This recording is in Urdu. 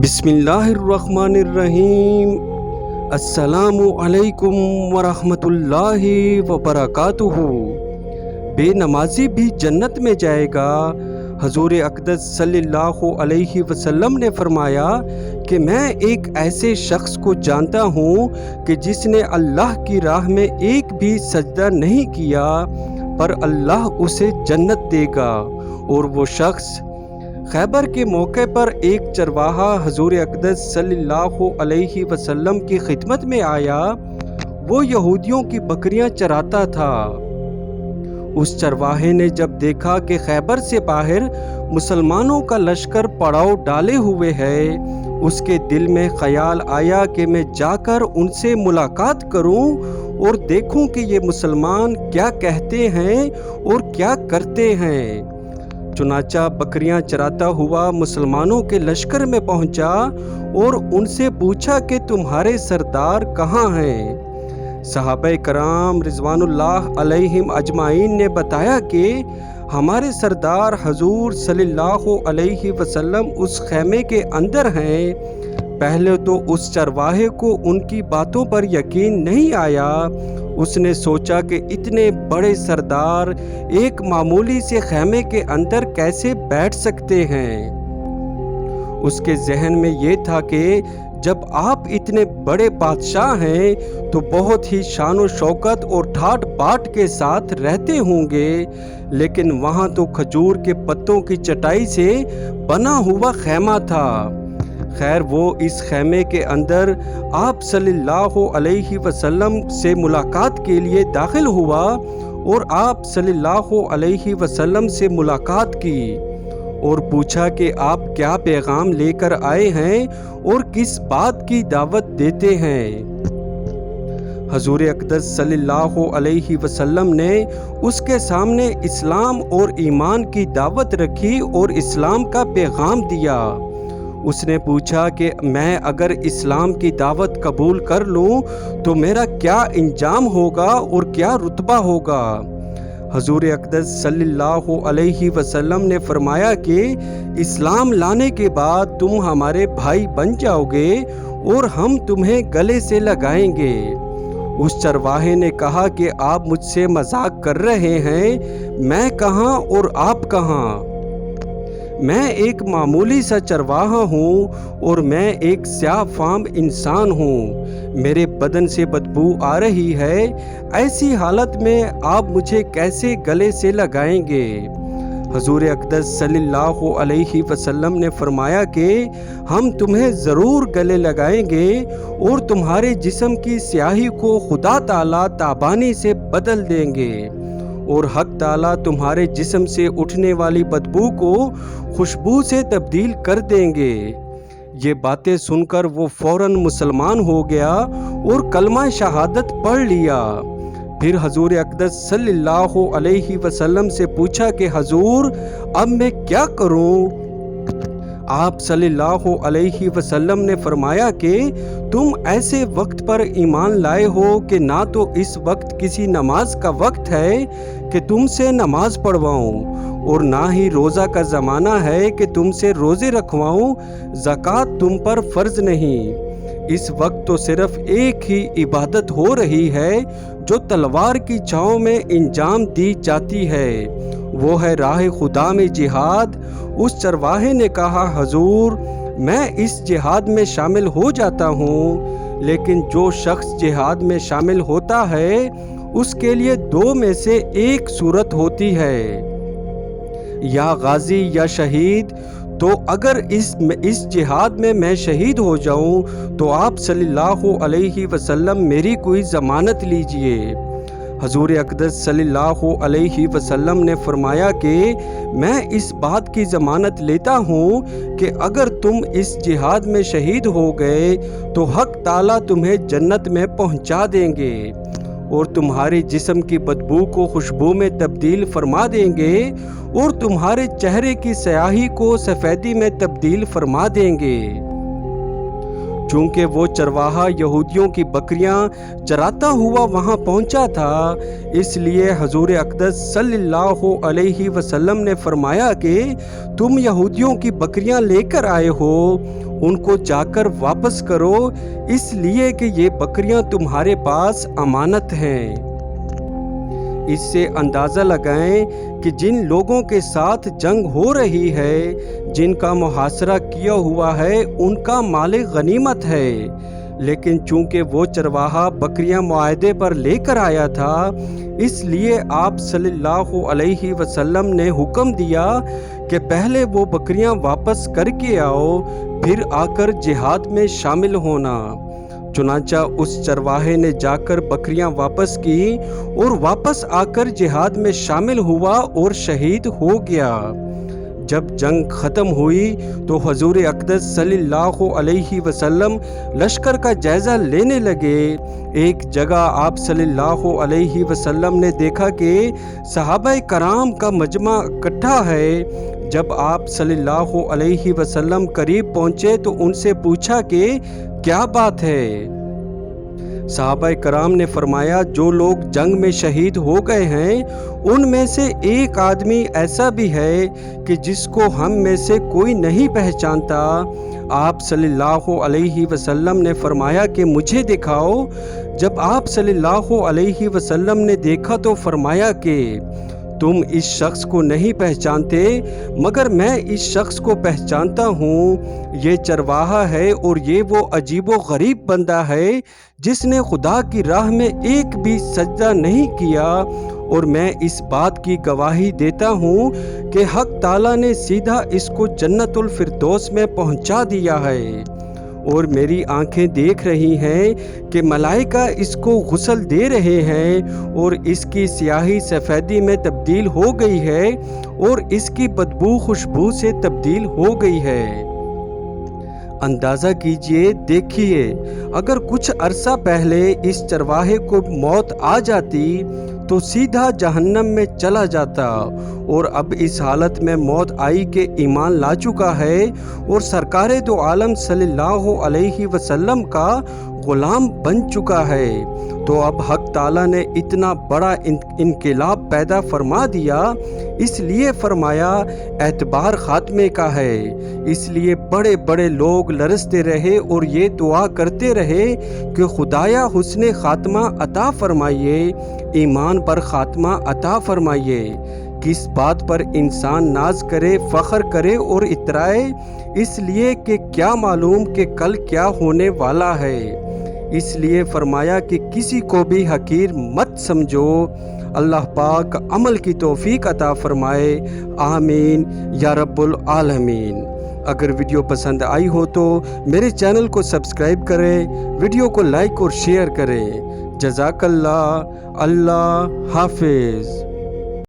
بسم اللہ الرحمن الرحیم۔ السلام علیکم ورحمۃ اللہ وبرکاتہ۔ بے نمازی بھی جنت میں جائے گا۔ حضور اقدس صلی اللہ علیہ وسلم نے فرمایا کہ میں ایک ایسے شخص کو جانتا ہوں کہ جس نے اللہ کی راہ میں ایک بھی سجدہ نہیں کیا، پر اللہ اسے جنت دے گا۔ اور وہ شخص خیبر کے موقع پر ایک چرواہا حضور اقدس صلی اللہ علیہ وسلم کی خدمت میں آیا۔ وہ یہودیوں کی بکریاں چراتا تھا۔ اس چرواہے نے جب دیکھا کہ خیبر سے باہر مسلمانوں کا لشکر پڑاؤ ڈالے ہوئے ہے، اس کے دل میں خیال آیا کہ میں جا کر ان سے ملاقات کروں اور دیکھوں کہ یہ مسلمان کیا کہتے ہیں اور کیا کرتے ہیں۔ چنانچہ بکریاں چراتا ہوا مسلمانوں کے لشکر میں پہنچا اور ان سے پوچھا کہ تمہارے سردار کہاں ہیں؟ صحابہ کرام رضوان اللہ علیہم اجمعین نے بتایا کہ ہمارے سردار حضور صلی اللہ علیہ وسلم اس خیمے کے اندر ہیں۔ پہلے تو اس چرواہے کو ان کی باتوں پر یقین نہیں آیا۔ اس نے سوچا کہ اتنے بڑے سردار ایک معمولی سے خیمے کے اندر کیسے بیٹھ سکتے ہیں۔ اس کے ذہن میں یہ تھا کہ جب آپ اتنے بڑے بادشاہ ہیں تو بہت ہی شان و شوکت اور ٹھاٹ باٹ کے ساتھ رہتے ہوں گے، لیکن وہاں تو کھجور کے پتوں کی چٹائی سے بنا ہوا خیمہ تھا۔ خیر، وہ اس خیمے کے اندر آپ صلی اللہ علیہ وسلم سے ملاقات کے لیے داخل ہوا اور آپ صلی اللہ علیہ وسلم سے ملاقات کی اور پوچھا کہ آپ کیا پیغام لے کر آئے ہیں اور کس بات کی دعوت دیتے ہیں۔ حضور اقدس صلی اللہ علیہ وسلم نے اس کے سامنے اسلام اور ایمان کی دعوت رکھی اور اسلام کا پیغام دیا۔ اس نے پوچھا کہ میں اگر اسلام کی دعوت قبول کر لوں تو میرا کیا انجام ہوگا اور کیا رتبہ ہوگا؟ حضور اقدس صلی اللہ علیہ وسلم نے فرمایا کہ اسلام لانے کے بعد تم ہمارے بھائی بن جاؤ گے اور ہم تمہیں گلے سے لگائیں گے۔ اس چرواہے نے کہا کہ آپ مجھ سے مذاق کر رہے ہیں، میں کہاں اور آپ کہاں؟ میں ایک معمولی سا چرواہا ہوں اور میں ایک سیاہ فام انسان ہوں۔ میرے بدن سے بدبو آ رہی ہے، ایسی حالت میں آپ مجھے کیسے گلے سے لگائیں گے؟ حضور اقدس صلی اللہ علیہ وسلم نے فرمایا کہ ہم تمہیں ضرور گلے لگائیں گے اور تمہارے جسم کی سیاہی کو خدا تعالیٰ تابانی سے بدل دیں گے اور حق تعالیٰ تمہارے جسم سے اٹھنے والی بدبو کو خوشبو سے تبدیل کر دیں گے۔ یہ باتیں سن کر وہ فوراً مسلمان ہو گیا اور کلمہ شہادت پڑھ لیا۔ پھر حضور اقدس صلی اللہ علیہ وسلم سے پوچھا کہ حضور اب میں کیا کروں؟ آپ صلی اللہ علیہ وسلم نے فرمایا کہ تم ایسے وقت پر ایمان لائے ہو کہ نہ تو اس وقت کسی نماز کا وقت ہے کہ تم سے نماز پڑھواؤں اور نہ ہی روزہ کا زمانہ ہے کہ تم سے روزے رکھواؤں، زکوٰۃ تم پر فرض نہیں۔ اس وقت تو صرف ایک ہی عبادت ہو رہی ہے جو تلوار کی چھاؤں میں انجام دی جاتی ہے، وہ ہے راہ خدا میں جہاد۔ اس چرواہے نے کہا حضور میں اس جہاد میں شامل ہو جاتا ہوں، لیکن جو شخص جہاد میں شامل ہوتا ہے اس کے لیے دو میں سے ایک صورت ہوتی ہے، یا غازی یا شہید۔ تو اگر اس جہاد میں شہید ہو جاؤں تو آپ صلی اللہ علیہ وسلم میری کوئی ضمانت لیجئے۔ حضور اقدس صلی اللہ علیہ وسلم نے فرمایا کہ میں اس بات کی ضمانت لیتا ہوں کہ اگر تم اس جہاد میں شہید ہو گئے تو حق تعالیٰ تمہیں جنت میں پہنچا دیں گے اور تمہارے جسم کی بدبو کو خوشبو میں تبدیل فرما دیں گے اور تمہارے چہرے کی سیاہی کو سفیدی میں تبدیل فرما دیں گے۔ چونکہ وہ چرواہا یہودیوں کی بکریاں چراتا ہوا وہاں پہنچا تھا، اس لیے حضور اقدس صلی اللہ علیہ وسلم نے فرمایا کہ تم یہودیوں کی بکریاں لے کر آئے ہو ان کو جاکر واپس کرو، اس لیے کہ یہ بکریاں تمہارے پاس امانت ہیں۔ اس سے اندازہ لگائیں کہ جن لوگوں کے ساتھ جنگ ہو رہی ہے، جن کا محاصرہ کیا ہوا ہے، ان کا مال غنیمت ہے، لیکن چونکہ وہ چرواہا بکریاں معاہدے پر لے کر آیا تھا، اس لیے آپ صلی اللہ علیہ وسلم نے حکم دیا کہ پہلے وہ بکریاں واپس کر کے آؤ، پھر آ کر جہاد میں شامل ہونا۔ چنانچہ اس چرواہے نے جا کر بکریاں واپس کی اور واپس آ کر جہاد میں شامل ہوا اور شہید ہو گیا۔ جب جنگ ختم ہوئی تو حضور اقدس صلی اللہ علیہ وسلم لشکر کا جائزہ لینے لگے۔ ایک جگہ آپ صلی اللہ علیہ وسلم نے دیکھا کہ صحابہ کرام کا مجمع اکٹھا ہے۔ جب آپ صلی اللہ علیہ وسلم قریب پہنچے تو ان سے پوچھا کہ کیا بات ہے؟ صحابہ کرام نے فرمایا، جو لوگ جنگ میں شہید ہو گئے ہیں ان میں سے ایک آدمی ایسا بھی ہے کہ جس کو ہم میں سے کوئی نہیں پہچانتا۔ آپ صلی اللہ علیہ وسلم نے فرمایا کہ مجھے دکھاؤ۔ جب آپ صلی اللہ علیہ وسلم نے دیکھا تو فرمایا کہ تم اس شخص کو نہیں پہچانتے، مگر میں اس شخص کو پہچانتا ہوں۔ یہ چرواہا ہے اور یہ وہ عجیب و غریب بندہ ہے جس نے خدا کی راہ میں ایک بھی سجدہ نہیں کیا، اور میں اس بات کی گواہی دیتا ہوں کہ حق تعالیٰ نے سیدھا اس کو جنت الفردوس میں پہنچا دیا ہے، اور میری آنکھیں دیکھ رہی ہیں کہ ملائکہ اس کو غسل دے رہے ہیں، اور اس کی سیاہی سفیدی میں تبدیل ہو گئی ہے اور اس کی بدبو خوشبو سے تبدیل ہو گئی ہے۔ اندازہ کیجئے، دیکھیے، اگر کچھ عرصہ پہلے اس چرواہے کو موت آ جاتی تو سیدھا جہنم میں چلا جاتا، اور اب اس حالت میں موت آئی کہ ایمان لا چکا ہے اور سرکار دو عالم صلی اللہ علیہ وسلم کا غلام بن چکا ہے۔ تو اب حق تعالیٰ نے اتنا بڑا انقلاب پیدا فرما دیا، اس لیے فرمایا اعتبار خاتمے کا ہے۔ اس لیے بڑے بڑے لوگ لرزتے رہے اور یہ دعا کرتے رہے کہ خدایا حسن خاتمہ عطا فرمائیے، ایمان پر خاتمہ عطا فرمائیے۔ کس بات پر انسان ناز کرے، فخر کرے اور اترائے؟ اس لیے کہ کیا معلوم کہ کل کیا ہونے والا ہے۔ اس لیے فرمایا کہ کسی کو بھی حقیر مت سمجھو۔ اللہ پاک عمل کی توفیق عطا فرمائے، آمین یا رب العالمین۔ اگر ویڈیو پسند آئی ہو تو میرے چینل کو سبسکرائب کریں، ویڈیو کو لائک اور شیئر کریں۔ جزاک اللہ، اللہ حافظ۔